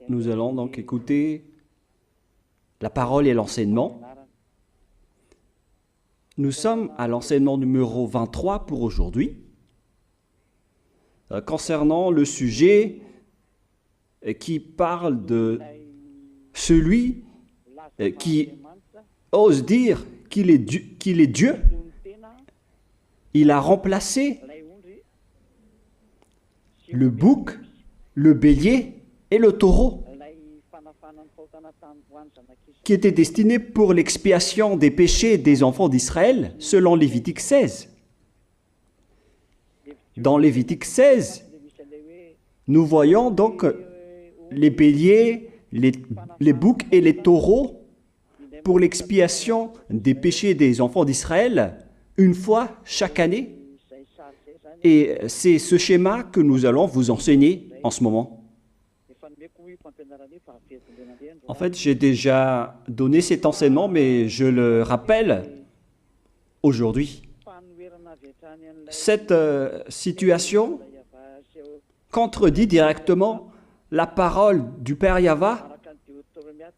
Nous allons donc écouter la parole et l'enseignement. Nous sommes à l'enseignement numéro 23 pour aujourd'hui, concernant le sujet qui parle de celui qui ose dire qu'il est Dieu. Il a remplacé le bouc, le bélier et le taureau, qui étaient destinés pour l'expiation des péchés des enfants d'Israël, selon Lévitique 16. Dans Lévitique 16, nous voyons donc les béliers, les boucs et les taureaux pour l'expiation des péchés des enfants d'Israël, une fois chaque année. Et c'est ce schéma que nous allons vous enseigner en ce moment. En fait, j'ai déjà donné cet enseignement, mais je le rappelle aujourd'hui. Cette situation contredit directement la parole du Père Yahva,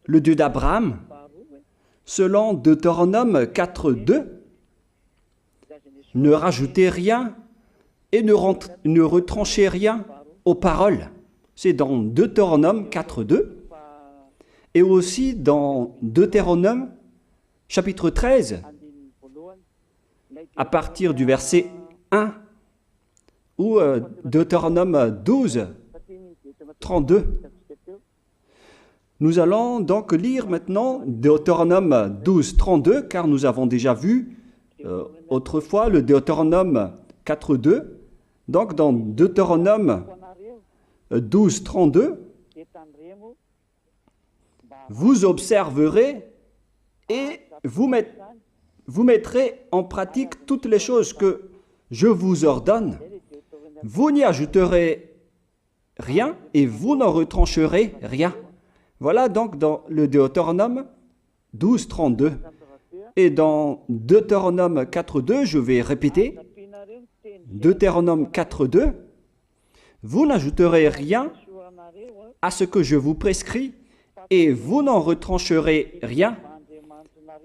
le Dieu d'Abraham, selon Deutéronome 4.2. Ne rajoutez rien et ne retranchez rien aux paroles. C'est dans Deutéronome 4.2 et aussi dans Deutéronome chapitre 13, à partir du verset 1, ou Deutéronome 12, 32. Nous allons donc lire maintenant Deutéronome 12, 32, car nous avons déjà vu autrefois le Deutéronome 4.2. Donc dans Deutéronome 12, 32, vous observerez et vous mettrez en pratique toutes les choses que je vous ordonne. Vous n'y ajouterez rien et vous n'en retrancherez rien. Voilà donc dans le Deutéronome 12, 32. Et dans Deutéronome 4.2, je vais répéter, Deutéronome 4.2, vous n'ajouterez rien à ce que je vous prescris et vous n'en retrancherez rien,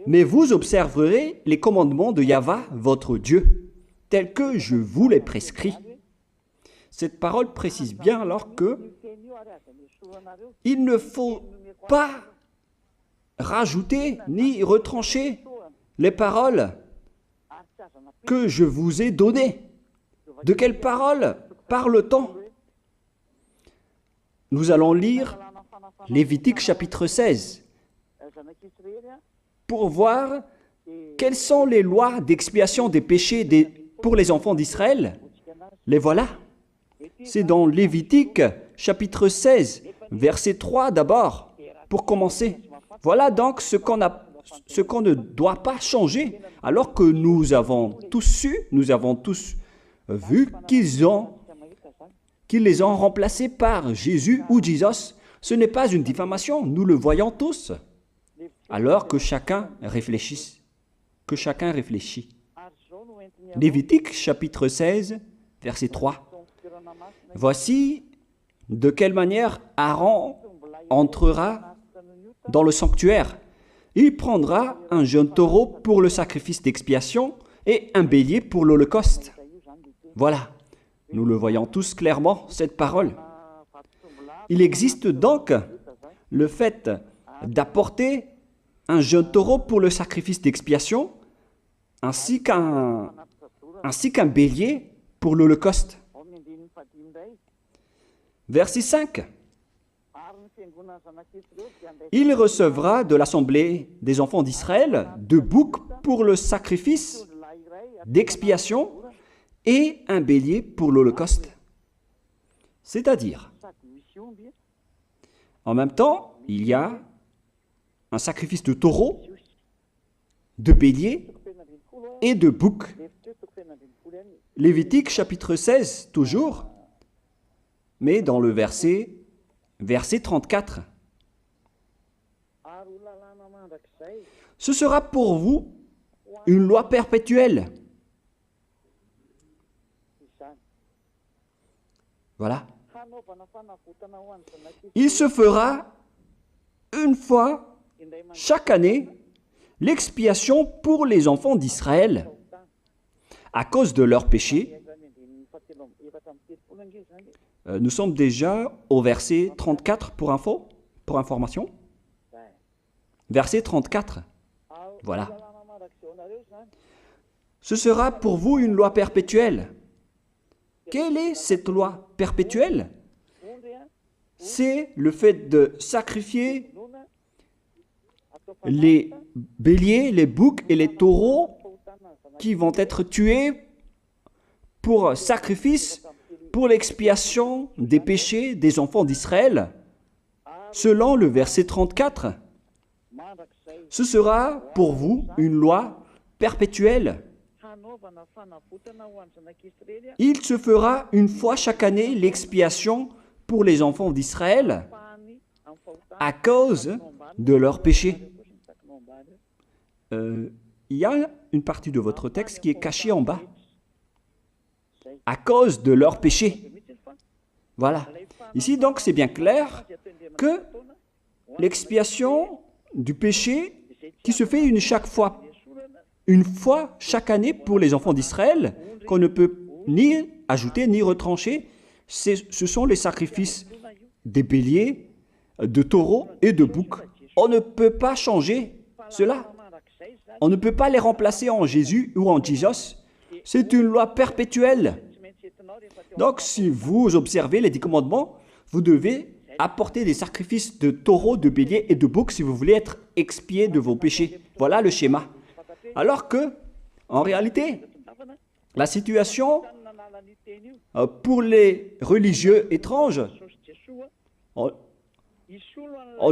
mais vous observerez les commandements de Yahva, votre Dieu, tels que je vous les prescris. Cette parole précise bien alors que il ne faut pas rajouter ni retrancher les paroles que je vous ai données. De quelles paroles parle-t-on? Nous allons lire Lévitique chapitre 16 pour voir quelles sont les lois d'expiation des péchés pour les enfants d'Israël. Les voilà. C'est dans Lévitique chapitre 16, verset 3 d'abord, pour commencer. Voilà donc ce qu'on ne doit pas changer, alors que nous avons tous su, nous avons tous vu qu'ils les ont remplacés par Jésus ou Jesus. Ce n'est pas une diffamation, nous le voyons tous. Alors que chacun réfléchisse, Lévitique chapitre 16, verset 3. Voici de quelle manière Aaron entrera dans le sanctuaire. Il prendra un jeune taureau pour le sacrifice d'expiation et un bélier pour l'holocauste. Voilà, nous le voyons tous clairement, cette parole. Il existe donc le fait d'apporter un jeune taureau pour le sacrifice d'expiation, ainsi qu'un bélier pour l'holocauste. Verset 5. Il recevra de l'assemblée des enfants d'Israël 2 boucs pour le sacrifice d'expiation et un bélier pour l'holocauste. C'est-à-dire, en même temps, il y a un sacrifice de taureau, de bélier et de bouc. Lévitique chapitre 16, toujours, mais dans le verset 34. Ce sera pour vous une loi perpétuelle. Voilà. Il se fera une fois chaque année l'expiation pour les enfants d'Israël à cause de leurs péchés. Nous sommes déjà au verset 34 pour information. Verset 34. Voilà. Ce sera pour vous une loi perpétuelle. Quelle est cette loi perpétuelle? C'est le fait de sacrifier les béliers, les boucs et les taureaux qui vont être tués pour sacrifice, pour l'expiation des péchés des enfants d'Israël. Selon le verset 34, ce sera pour vous une loi perpétuelle. Il se fera une fois chaque année l'expiation pour les enfants d'Israël à cause de leurs péchés. Il y a une partie de votre texte qui est cachée en bas. À cause de leurs péchés. Voilà. Ici, donc, c'est bien clair que l'expiation du péché qui se fait une fois chaque année pour les enfants d'Israël, qu'on ne peut ni ajouter ni retrancher, ce sont les sacrifices des béliers, de taureaux et de boucs. On ne peut pas changer cela. On ne peut pas les remplacer en Jésus ou en Jesus. C'est une loi perpétuelle. Donc, si vous observez les 10 commandements, vous devez apporter des sacrifices de taureaux, de béliers et de boucs si vous voulez être expié de vos péchés. Voilà le schéma. Alors que, en réalité, la situation pour les religieux étranges, on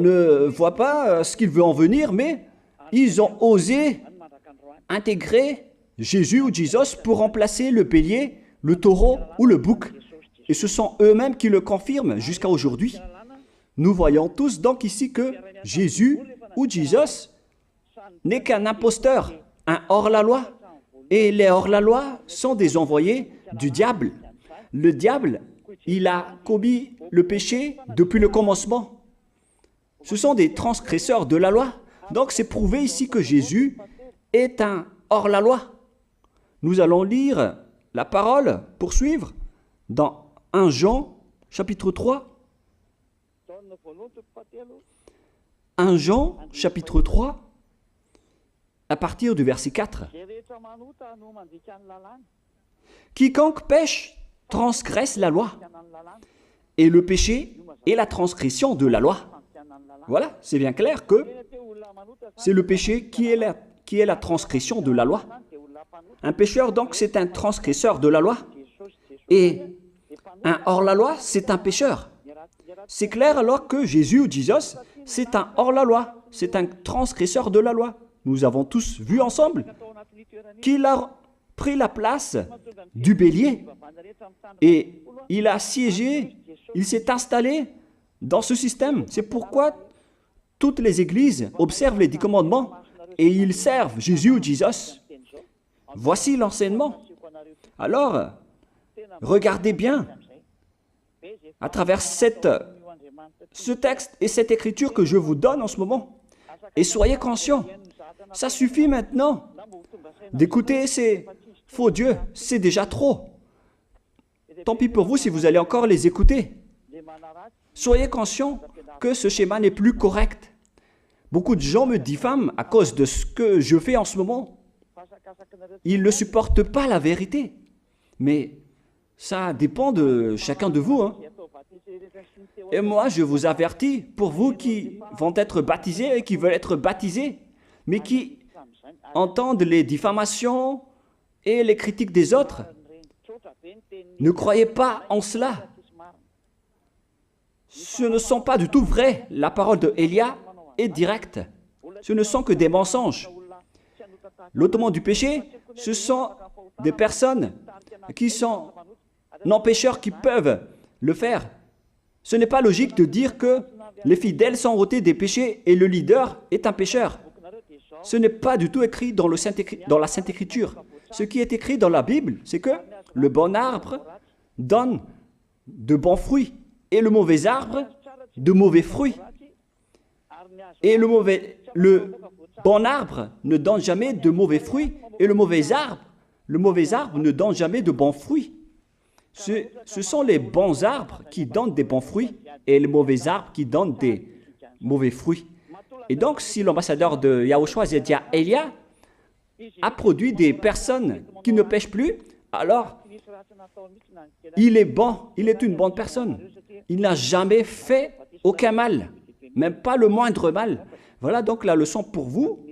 ne voit pas ce qu'il veut en venir, mais ils ont osé intégrer Jésus ou Jesus pour remplacer le bélier, le taureau ou le bouc. Et ce sont eux-mêmes qui le confirment jusqu'à aujourd'hui. Nous voyons tous donc ici que Jésus ou Jesus n'est qu'un imposteur, un hors-la-loi. Et les hors-la-loi sont des envoyés du diable. Le diable, il a commis le péché depuis le commencement. Ce sont des transgresseurs de la loi. Donc c'est prouvé ici que Jésus est un hors-la-loi. Nous allons lire la parole, poursuivre, dans 1 Jean, chapitre 3. 1 Jean, chapitre 3, à partir du verset 4. Quiconque pêche transgresse la loi, et le péché est la transgression de la loi. Voilà, c'est bien clair que c'est le péché qui est la transgression de la loi. Un pécheur, donc, c'est un transgresseur de la loi. Et un hors-la-loi, c'est un pécheur. C'est clair alors que Jésus ou Jesus, c'est un hors-la-loi, c'est un transgresseur de la loi. Nous avons tous vu ensemble qu'il a pris la place du bélier et il a siégé, il s'est installé dans ce système. C'est pourquoi toutes les églises observent les 10 commandements et ils servent Jésus ou Jesus. Voici l'enseignement. Alors, regardez bien à travers ce texte et cette écriture que je vous donne en ce moment. Et soyez conscients, ça suffit maintenant d'écouter ces faux dieux, c'est déjà trop. Tant pis pour vous si vous allez encore les écouter. Soyez conscients que ce schéma n'est plus correct. Beaucoup de gens me diffament à cause de ce que je fais en ce moment. Ils ne supportent pas la vérité. Mais ça dépend de chacun de vous. Et moi, je vous avertis, pour vous qui vont être baptisés et qui veulent être baptisés, mais qui entendent les diffamations et les critiques des autres, ne croyez pas en cela. Ce ne sont pas du tout vrai. La parole de Élia est directe. Ce ne sont que des mensonges. L'ôtement du péché, ce sont des personnes qui sont non-pécheurs qui peuvent le faire. Ce n'est pas logique de dire que les fidèles sont ôtés des péchés et le leader est un pécheur. Ce n'est pas du tout écrit dans la Sainte Écriture. Ce qui est écrit dans la Bible, c'est que le bon arbre donne de bons fruits et le mauvais arbre de mauvais fruits. Et le bon arbre ne donne jamais de mauvais fruits et le mauvais arbre ne donne jamais de bons fruits. Ce sont les bons arbres qui donnent des bons fruits et les mauvais arbres qui donnent des mauvais fruits. Et donc, si l'ambassadeur de Yahushua, Zedia Elia, a produit des personnes qui ne pêchent plus, alors il est bon, il est une bonne personne. Il n'a jamais fait aucun mal, même pas le moindre mal. Voilà donc la leçon pour vous,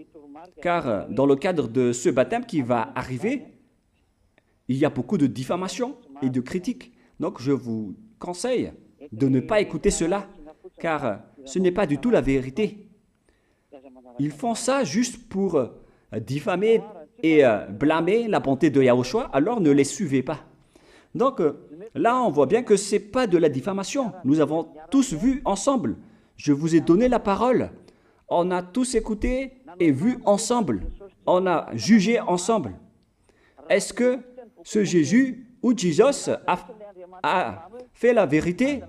car dans le cadre de ce baptême qui va arriver, il y a beaucoup de diffamation et de critiques. Donc je vous conseille de ne pas écouter cela, car ce n'est pas du tout la vérité. Ils font ça juste pour diffamer et blâmer la bonté de Yahushua, alors ne les suivez pas. Donc là, on voit bien que ce n'est pas de la diffamation. Nous avons tous vu ensemble. Je vous ai donné la parole. On a tous écouté et vu ensemble. On a jugé ensemble. Est-ce que ce Jésus ou Jésus a fait la vérité?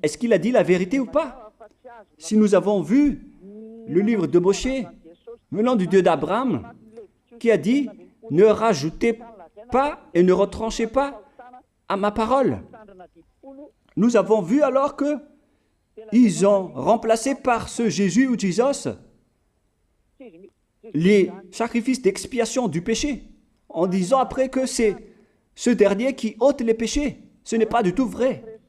Est-ce qu'il a dit la vérité ou pas? Si nous avons vu le livre de Moshe, venant du Dieu d'Abraham, qui a dit « Ne rajoutez pas et ne retranchez pas à ma parole ». Nous avons vu alors que ils ont remplacé par ce Jésus ou Jésus les sacrifices d'expiation du péché, en disant après que c'est ce dernier qui ôte les péchés. Ce n'est pas du tout vrai.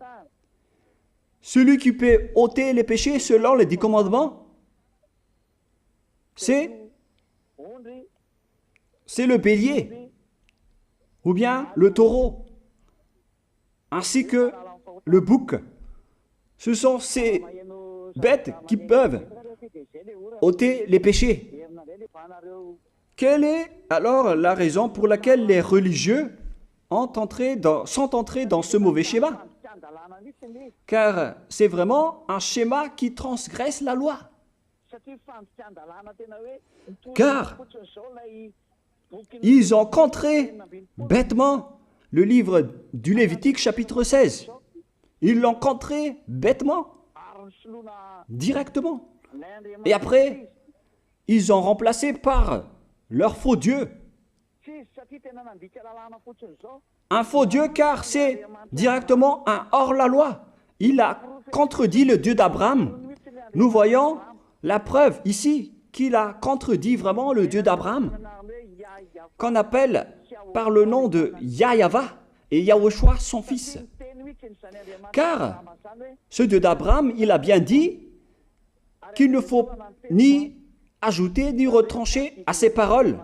Celui qui peut ôter les péchés selon les 10 commandements, c'est le bélier, ou bien le taureau, ainsi que le bouc. Ce sont ces bêtes qui peuvent ôter les péchés. Quelle est alors la raison pour laquelle les religieux sont entrés dans ce mauvais schéma? Car c'est vraiment un schéma qui transgresse la loi. Car ils ont contré bêtement le livre du Lévitique chapitre 16. Ils l'ont contré bêtement, directement. Et après, ils ont remplacé par leur faux Dieu. Un faux Dieu car c'est directement un hors-la-loi. Il a contredit le Dieu d'Abraham. Nous voyons la preuve ici qu'il a contredit vraiment le Dieu d'Abraham, qu'on appelle par le nom de Yahweh et Yahushua son fils. Car ce Dieu d'Abraham, il a bien dit qu'il ne faut ni ajouter ni retrancher à ses paroles.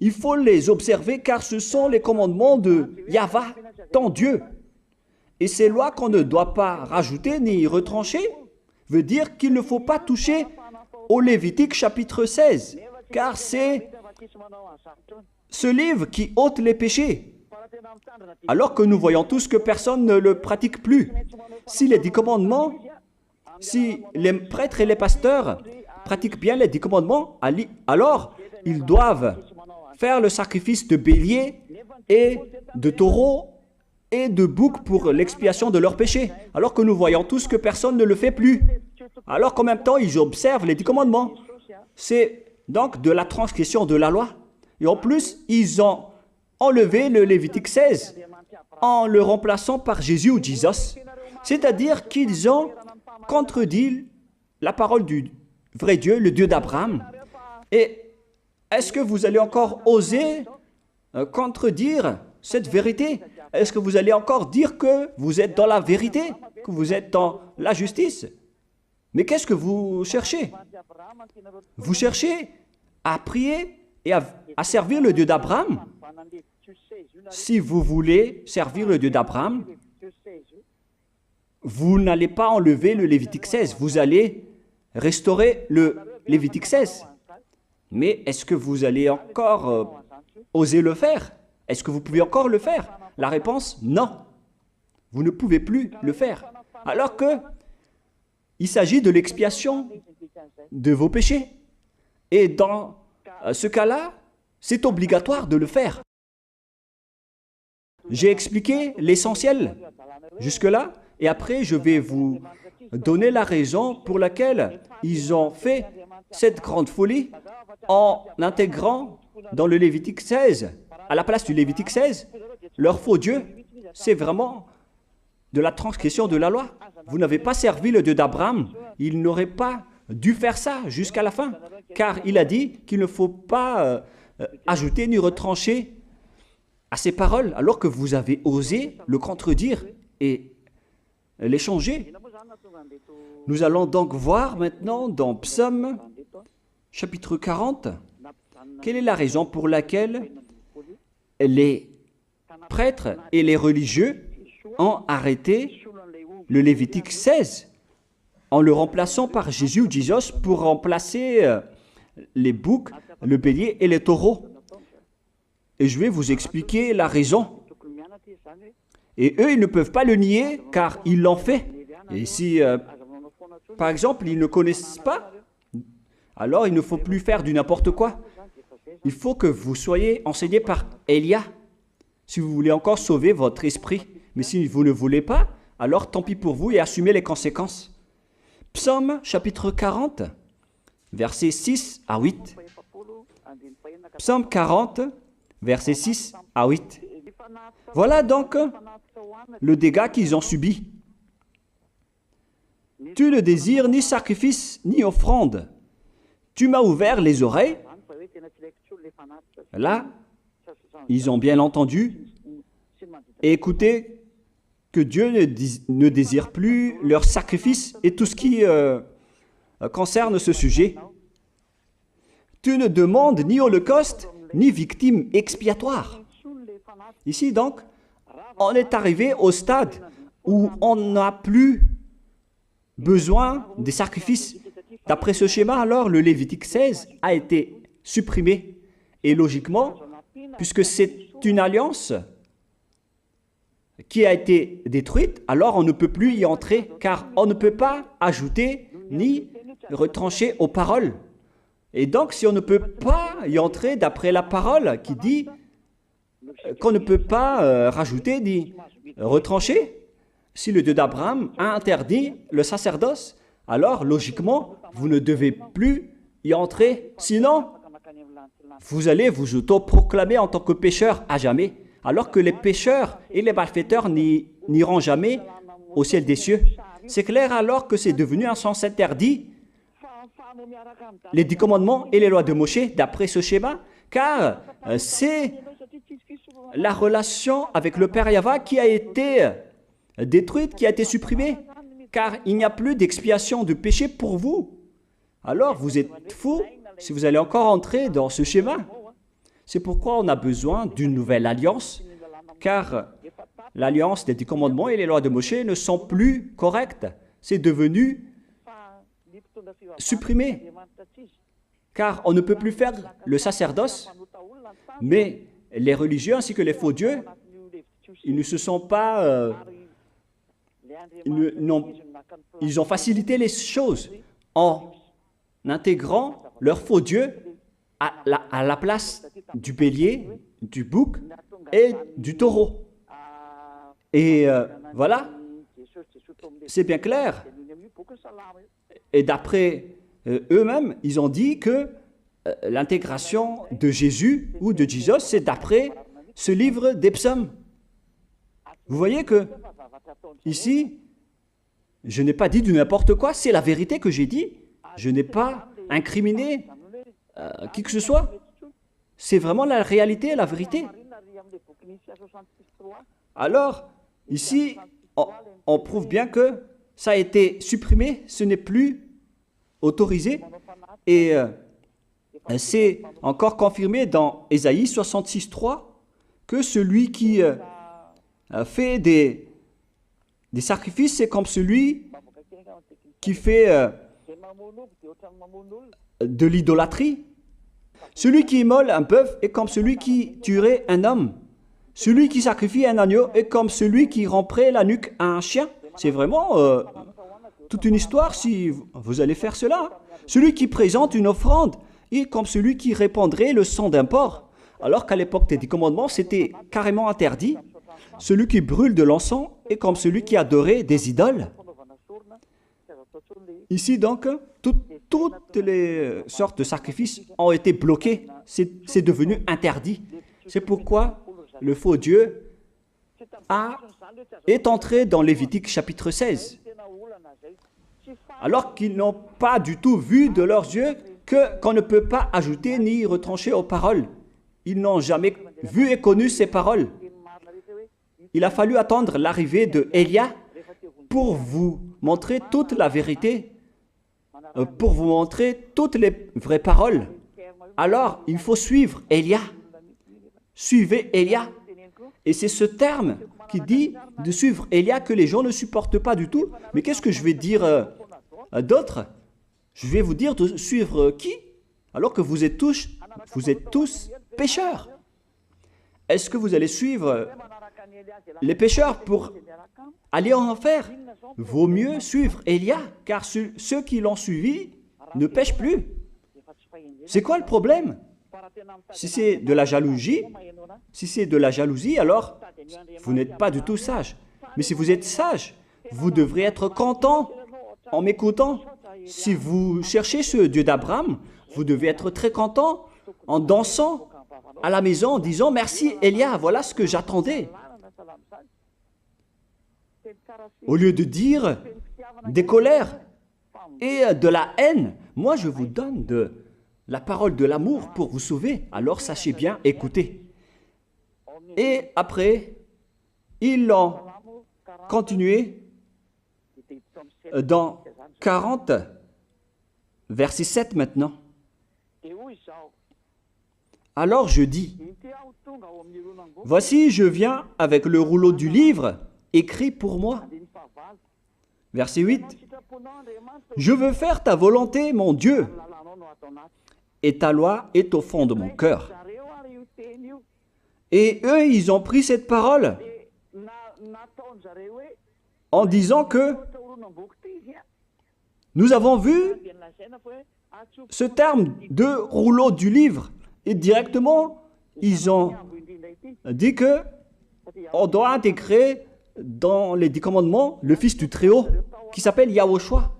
Il faut les observer car ce sont les commandements de Yahweh, ton Dieu. Et ces lois qu'on ne doit pas rajouter ni retrancher veut dire qu'il ne faut pas toucher au Lévitique chapitre 16, car c'est ce livre qui ôte les péchés. Alors que nous voyons tous que personne ne le pratique plus. Si les 10 commandements, si les prêtres et les pasteurs pratiquent bien les 10 commandements, alors ils doivent faire le sacrifice de bélier et de taureau et de bouc pour l'expiation de leurs péchés. Alors que nous voyons tous que personne ne le fait plus. Alors qu'en même temps, ils observent les 10 commandements. C'est donc de la transgression de la loi. Et en plus, ils ont enlevé le Lévitique 16 en le remplaçant par Jésus ou Jésus. C'est-à-dire qu'ils ont contredit la parole du vrai Dieu, le Dieu d'Abraham. Et est-ce que vous allez encore oser contredire cette vérité? Est-ce que vous allez encore dire que vous êtes dans la vérité, que vous êtes dans la justice? Mais qu'est-ce que vous cherchez? Vous cherchez à prier et à servir le Dieu d'Abraham. Si vous voulez servir le Dieu d'Abraham, vous n'allez pas enlever le Lévitique 16, vous allez restaurer le Lévitique 16. Mais est-ce que vous allez encore oser le faire? Est-ce que vous pouvez encore le faire? La réponse, non. Vous ne pouvez plus le faire. Alors que il s'agit de l'expiation de vos péchés. Et dans ce cas-là, c'est obligatoire de le faire. J'ai expliqué l'essentiel jusque-là, et après je vais vous donner la raison pour laquelle ils ont fait cette grande folie en intégrant dans le Lévitique 16, à la place du Lévitique 16, leur faux Dieu. C'est vraiment de la transgression de la loi. Vous n'avez pas servi le Dieu d'Abraham. Il n'aurait pas dû faire ça jusqu'à la fin, car il a dit qu'il ne faut pas ajouter ni retrancher à ses paroles, alors que vous avez osé le contredire et les changer. Nous allons donc voir maintenant dans Psaume chapitre 40, quelle est la raison pour laquelle les prêtres et les religieux ont arrêté le Lévitique 16 en le remplaçant par Jésus ou Jesus pour remplacer les boucs, le bélier et les taureaux. Et je vais vous expliquer la raison. Et eux, ils ne peuvent pas le nier car ils l'ont fait. Et si, par exemple, ils ne connaissent pas, alors il ne faut plus faire du n'importe quoi. Il faut que vous soyez enseigné par Élia, si vous voulez encore sauver votre esprit. Mais si vous ne voulez pas, alors tant pis pour vous et assumez les conséquences. Psaume chapitre 40, versets 6 à 8. Psaume 40, versets 6 à 8. Voilà donc le dégât qu'ils ont subi. Tu ne désires ni sacrifice ni offrande. Tu m'as ouvert les oreilles. Là, ils ont bien entendu et écouté que Dieu ne désire plus leur sacrifice et tout ce qui concerne ce sujet. Tu ne demandes ni holocauste, ni victime expiatoire. Ici donc, on est arrivé au stade où on n'a plus besoin des sacrifices. D'après ce schéma, alors, le Lévitique 16 a été supprimé. Et logiquement, puisque c'est une alliance qui a été détruite, alors on ne peut plus y entrer, car on ne peut pas ajouter ni retrancher aux paroles. Et donc, si on ne peut pas y entrer d'après la parole qui dit qu'on ne peut pas rajouter ni retrancher, si le Dieu d'Abraham a interdit le sacerdoce, alors logiquement, vous ne devez plus y entrer. Sinon, vous allez vous autoproclamer en tant que pécheur à jamais, alors que les pécheurs et les malfaiteurs n'iront jamais au ciel des cieux. C'est clair alors que c'est devenu un sens interdit, les 10 commandements et les lois de Moïse, d'après ce schéma, car c'est la relation avec le Père Yahva qui a été détruite, qui a été supprimée, car il n'y a plus d'expiation de péché pour vous. Alors vous êtes fous si vous allez encore entrer dans ce schéma. C'est pourquoi on a besoin d'une nouvelle alliance, car l'alliance des 10 commandements et les lois de Moïse ne sont plus correctes. C'est devenu supprimé, car on ne peut plus faire le sacerdoce, mais les religieux ainsi que les faux dieux, ils ne se sont pas... ils ont facilité les choses en intégrant leur faux dieu à la place du bélier, du bouc et du taureau. Et voilà, c'est bien clair. Et d'après eux-mêmes, ils ont dit que l'intégration de Jésus ou de Jesus, c'est d'après ce livre des psaumes. Vous voyez que ici, je n'ai pas dit du n'importe quoi, c'est la vérité que j'ai dit. Je n'ai pas incriminé qui que ce soit. C'est vraiment la réalité et la vérité. Alors, ici, on prouve bien que ça a été supprimé, ce n'est plus autorisé. Et c'est encore confirmé dans Ésaïe 66.3 que celui qui fait des sacrifices, c'est comme celui qui fait de l'idolâtrie. Celui qui immole un bœuf est comme celui qui tuerait un homme. Celui qui sacrifie un agneau est comme celui qui romperait la nuque à un chien. C'est vraiment toute une histoire si vous allez faire cela. Celui qui présente une offrande est comme celui qui répandrait le sang d'un porc. Alors qu'à l'époque des 10 commandements, c'était carrément interdit. Celui qui brûle de l'encens est comme celui qui adorait des idoles. Ici donc, toutes les sortes de sacrifices ont été bloqués. C'est devenu interdit. C'est pourquoi le faux Dieu est entré dans Lévitique chapitre 16. Alors qu'ils n'ont pas du tout vu de leurs yeux qu'on ne peut pas ajouter ni retrancher aux paroles. Ils n'ont jamais vu et connu ces paroles. Il a fallu attendre l'arrivée de Élia pour vous montrer toute la vérité, pour vous montrer toutes les vraies paroles. Alors, il faut suivre Élia. Suivez Élia. Et c'est ce terme qui dit de suivre Élia que les gens ne supportent pas du tout. Mais qu'est-ce que je vais dire d'autre? Je vais vous dire de suivre qui? Alors que vous êtes tous pécheurs. Est-ce que vous allez suivre les pécheurs pour aller en enfer? Vaut mieux suivre Élia, car ceux qui l'ont suivi ne pêchent plus. C'est quoi le problème? Si c'est de la jalousie, alors vous n'êtes pas du tout sage. Mais si vous êtes sage, vous devrez être content en m'écoutant. Si vous cherchez ce Dieu d'Abraham, vous devez être très content en dansant à la maison en disant « Merci Élia, voilà ce que j'attendais ». Au lieu de dire des colères et de la haine, moi je vous donne de la parole de l'amour pour vous sauver. Alors sachez bien écouter. Et après, ils l'ont continué dans 40, verset 7 maintenant. Alors je dis, voici je viens avec le rouleau du livre écrit pour moi. Verset 8, je veux faire ta volonté, mon Dieu, et ta loi est au fond de mon cœur. Et eux, ils ont pris cette parole en disant que nous avons vu ce terme de rouleau du livre et directement, ils ont dit que on doit intégrer dans les 10 commandements le Fils du Très-Haut qui s'appelle Yahushua.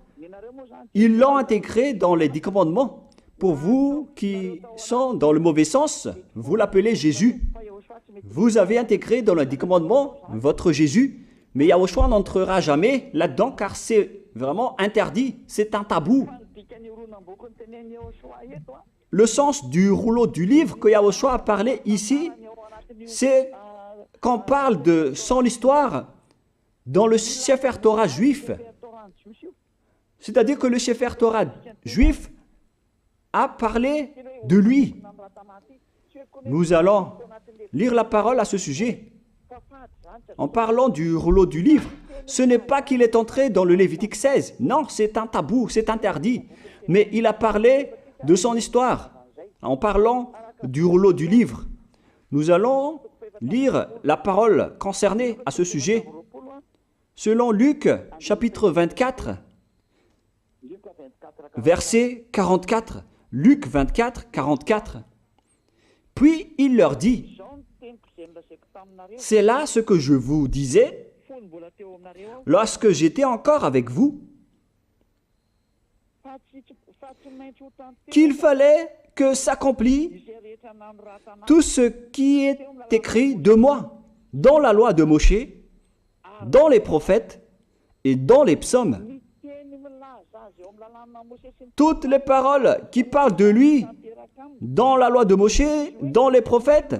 Ils l'ont intégré dans les 10 commandements. Pour vous qui sont dans le mauvais sens, vous l'appelez Jésus. Vous avez intégré dans les 10 commandements votre Jésus, mais Yahushua n'entrera jamais là-dedans car c'est vraiment interdit, c'est un tabou. Le sens du rouleau du livre que Yahushua a parlé ici, c'est qu'on parle de son histoire dans le Sefer Torah juif. C'est-à-dire que le Sefer Torah juif a parlé de lui. Nous allons lire la parole à ce sujet. En parlant du rouleau du livre, ce n'est pas qu'il est entré dans le Lévitique 16. Non, c'est un tabou, c'est interdit. Mais il a parlé de son histoire en parlant du rouleau du livre. Nous allons lire la parole concernée à ce sujet. Selon Luc, chapitre 24, verset 44. Luc 24, 44. Puis il leur dit, « C'est là ce que je vous disais lorsque j'étais encore avec vous, qu'il fallait que s'accomplisse tout ce qui est écrit de moi dans la loi de Moïse, dans les prophètes et dans les psaumes. » Toutes les paroles qui parlent de lui dans la loi de Moïse, dans les prophètes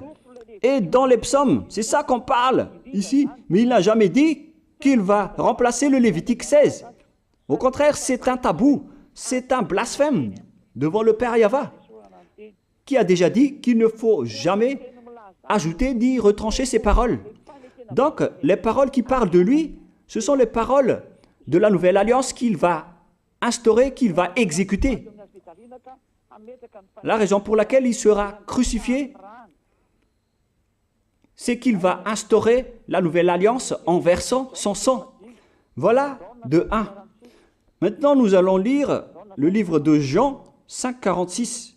et dans les psaumes. C'est ça qu'on parle ici. Mais il n'a jamais dit qu'il va remplacer le Lévitique 16. Au contraire, c'est un tabou, c'est un blasphème devant le Père Yahva, qui a déjà dit qu'il ne faut jamais ajouter ni retrancher ses paroles. Donc, les paroles qui parlent de lui, ce sont les paroles de la nouvelle alliance qu'il va instaurer, qu'il va exécuter. La raison pour laquelle il sera crucifié, c'est qu'il va instaurer la nouvelle alliance en versant son sang. Voilà de 1. Maintenant, nous allons lire le livre de Jean 5, 46.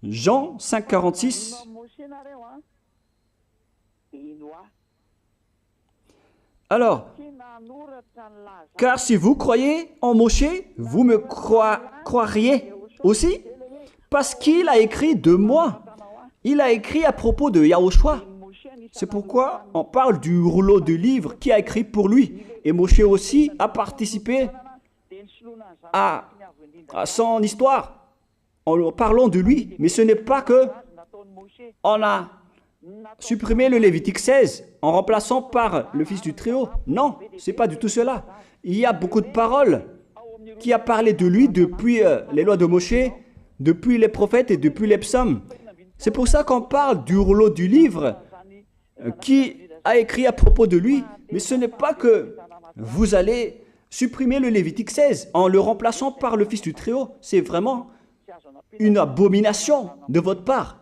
Jean 5, 46. Alors, car si vous croyez en Moshe, vous me croiriez aussi, parce qu'il a écrit de moi. Il a écrit à propos de Yahushua. C'est pourquoi on parle du rouleau de livres qui a écrit pour lui. Et Moshe aussi a participé à son histoire en parlant de lui. Mais ce n'est pas que on a supprimé le Lévitique 16 en remplaçant par le Fils du Très-Haut. Non, ce n'est pas du tout cela. Il y a beaucoup de paroles qui a parlé de lui depuis les lois de Moshe, depuis les prophètes et depuis les psaumes. C'est pour ça qu'on parle du rouleau du livre qui a écrit à propos de lui. Mais ce n'est pas que vous allez supprimer le Lévitique 16 en le remplaçant par le Fils du Très-Haut. C'est vraiment une abomination de votre part.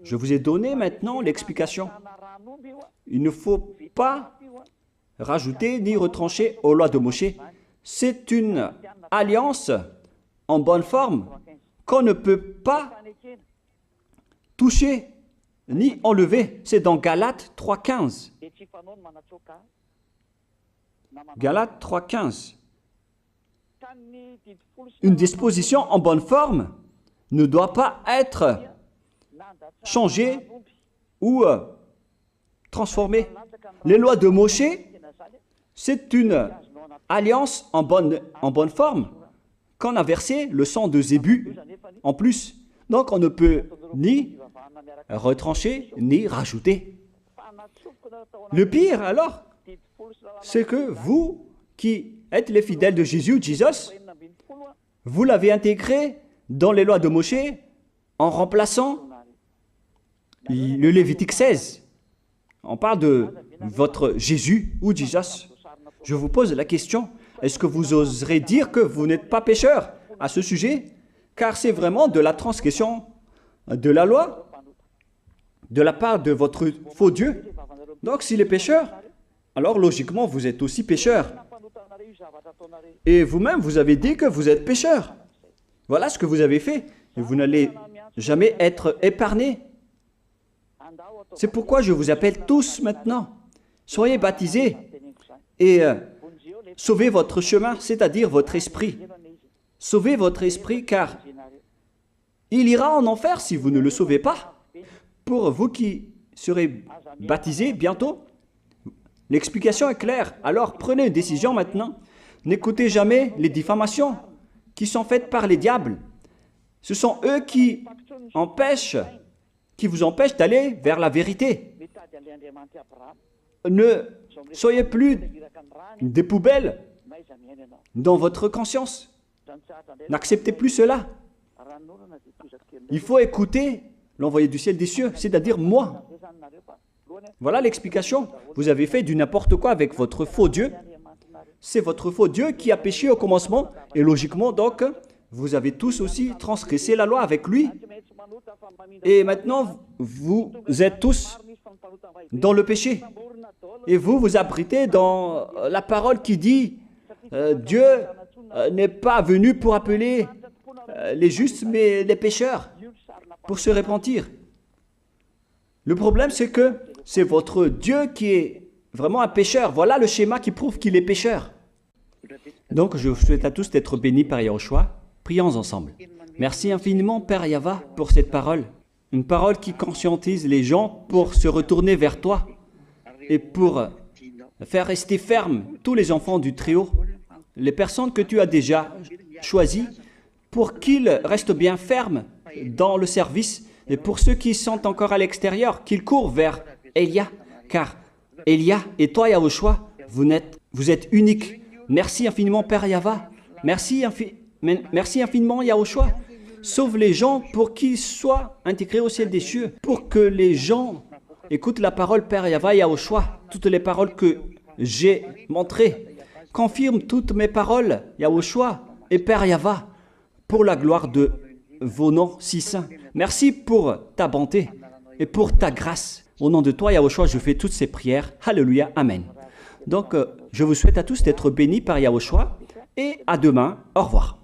Je vous ai donné maintenant l'explication. Il ne faut pas rajouter ni retrancher aux lois de Moshe. C'est une alliance en bonne forme qu'on ne peut pas toucher ni enlever. C'est dans Galates 3,15. Galates 3,15. Une disposition en bonne forme ne doit pas être changée ou transformée. Les lois de Moshe, c'est une alliance en bonne forme qu'on a versé le sang de Zébu en plus. Donc on ne peut ni retrancher ni rajouter. Le pire alors, c'est que vous qui êtes les fidèles de Jésus, vous l'avez intégré dans les lois de Moshe en remplaçant le Lévitique 16. On parle de votre Jésus ou Jesus. Je vous pose la question, est-ce que vous oserez dire que vous n'êtes pas pécheur à ce sujet? Car c'est vraiment de la transgression de la loi de la part de votre faux Dieu. Donc s'il est pécheur, alors logiquement vous êtes aussi pécheur. Et vous-même, vous avez dit que vous êtes pécheur. Voilà ce que vous avez fait. Et vous n'allez jamais être épargné. C'est pourquoi je vous appelle tous maintenant. Soyez baptisés et sauvez votre chemin, c'est-à-dire votre esprit. Sauvez votre esprit car il ira en enfer si vous ne le sauvez pas. Pour vous qui serez baptisés bientôt, l'explication est claire. Alors prenez une décision maintenant. N'écoutez jamais les diffamations qui sont faites par les diables. Ce sont eux qui vous empêchent d'aller vers la vérité. Ne soyez plus des poubelles dans votre conscience. N'acceptez plus cela. Il faut écouter l'envoyé du ciel des cieux, c'est-à-dire moi. Voilà l'explication. Vous avez fait du n'importe quoi avec votre faux Dieu. C'est votre faux Dieu qui a péché au commencement. Et logiquement, donc, vous avez tous aussi transgressé la loi avec lui. Et maintenant, vous êtes tous dans le péché. Et vous vous abritez dans la parole qui dit Dieu n'est pas venu pour appeler les justes, mais les pécheurs, pour se repentir. Le problème, c'est que c'est votre Dieu qui est vraiment un pécheur. Voilà le schéma qui prouve qu'il est pécheur. Donc, je vous souhaite à tous d'être bénis par Yahushua. Prions ensemble. Merci infiniment, Père Yahva, pour cette parole. Une parole qui conscientise les gens pour se retourner vers toi et pour faire rester fermes tous les enfants du Très-Haut, les personnes que tu as déjà choisies, pour qu'ils restent bien fermes dans le service, et pour ceux qui sont encore à l'extérieur, qu'ils courent vers Elia, car Elia et toi, Yahushua, vous êtes uniques. Merci infiniment, Père Yahva. Merci infiniment, Yahushua. Sauve les gens pour qu'ils soient intégrés au ciel des cieux, pour que les gens écoutent la parole, Père Yahva, Yahushua, toutes les paroles que j'ai montrées. Confirme toutes mes paroles, Yahushua et Père Yahva, pour la gloire de vos noms si saints. Merci pour ta bonté et pour ta grâce. Au nom de toi, Yahushua, je fais toutes ces prières. Alléluia, Amen. Donc, je vous souhaite à tous d'être bénis par Yahushua et à demain. Au revoir.